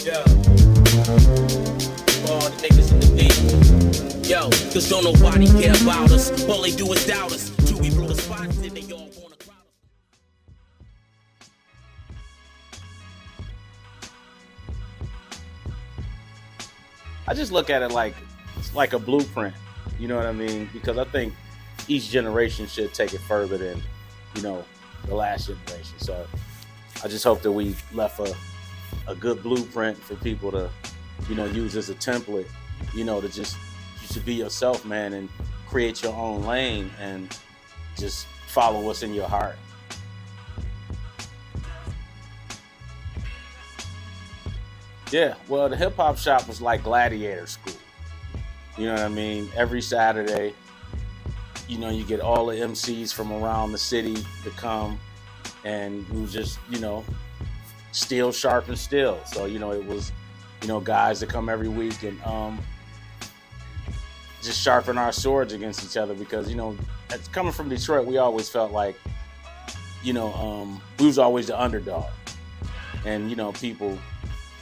Yeah. All the niggas in the beat. Yo, cause don't nobody care about us. All they do is doubt us. Till we blow the spot, then they all wanna crowd us. I just look at it like it's like a blueprint. You know what I mean? Because I think each generation should take it further than, you know, the last generation. So I just hope that we left a good blueprint for people to, you know, use as a template, you know, to just, you should be yourself, man, and create your own lane and just follow what's in your heart. Yeah, well, the hip hop shop was like gladiator school. You know what I mean? Every Saturday, you know, you get all the MCs from around the city to come, and we just, you know, steel sharpen steel. So, you know, it was, you know, guys that come every week and just sharpen our swords against each other because, you know, coming from Detroit, we always felt like, you know, we was always the underdog. And, you know, people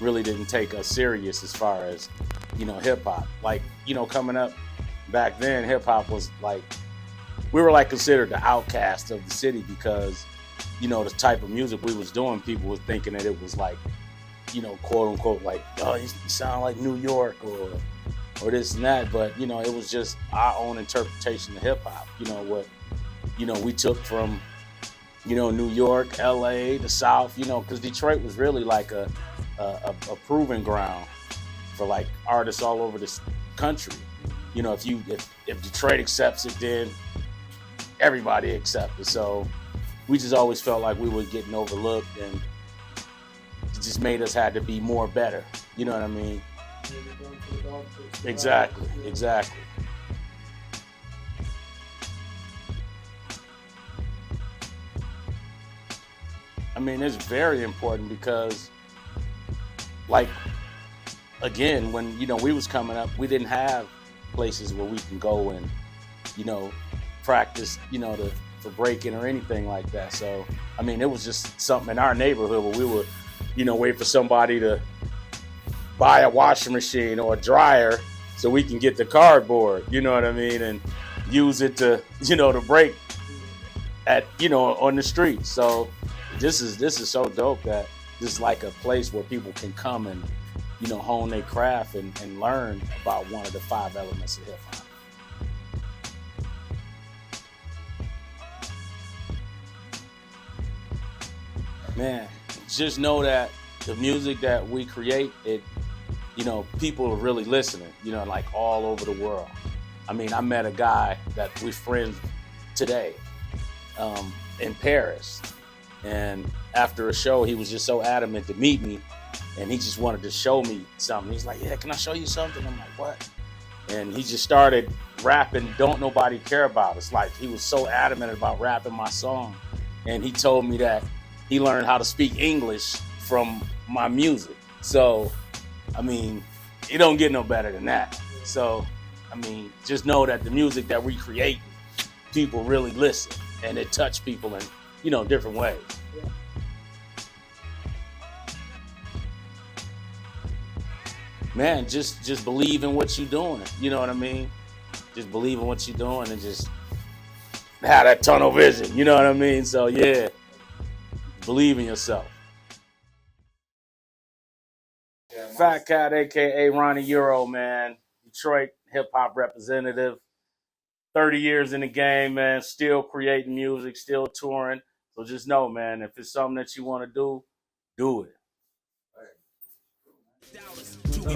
really didn't take us serious as far as, you know, hip hop. Like, you know, coming up back then, hip hop was like, we were like considered the outcast of the city because, you know, the type of music we was doing, people was thinking that it was like, you know, quote unquote, like, oh, you sound like New York or this and that. But, you know, it was just our own interpretation of hip hop. You know, what, you know, we took from, you know, New York, LA, the South, you know, because Detroit was really like a proving ground for like artists all over this country. You know, if Detroit accepts it, then everybody accepts it. So we just always felt like we were getting overlooked, and it just made us had to be more better. You know what I mean? Exactly. I mean, it's very important because, like, again, when, you know, we was coming up, we didn't have places where we can go and, you know, practice, you know, for breaking or anything like that. So, I mean, it was just something in our neighborhood where we would, you know, wait for somebody to buy a washing machine or a dryer so we can get the cardboard, you know what I mean, and use it to, you know, to break at, you know, on the street. So this is so dope that this is like a place where people can come and, you know, hone their craft and learn about one of the 5 elements of hip hop. Man, just know that the music that we create, it, you know, people are really listening, you know, like all over the world. I mean, I met a guy that we're friends today in Paris. And after a show, he was just so adamant to meet me, and he just wanted to show me something. He's like, yeah, can I show you something? I'm like, what? And he just started rapping Don't Nobody Care About Us. Like, he was so adamant about rapping my song. And he told me that he learned how to speak English from my music. So, I mean, it don't get no better than that. So, I mean, just know that the music that we create, people really listen, and it touch people in, you know, different ways. Man, just believe in what you're doing. You know what I mean? Just believe in what you're doing and just have that tunnel vision. You know what I mean? So yeah, believe in yourself. PHAT KAT, aka Ronnie Euro, man. Detroit hip hop representative. 30 years in the game, man. Still creating music, still touring. So just know, man, if it's something that you want to do it. All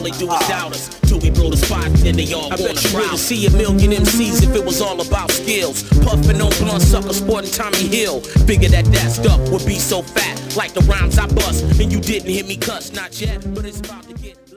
they do is doubt us. Till we blow the spot, then they all wanna crowd. To see a million MCs if it was all about skills. Puffin' on blunt, sucker, sporting Tommy Hill. Figure that stuff would be so fat, like the rhymes I bust. And you didn't hear me cuss, not yet, but it's about to get.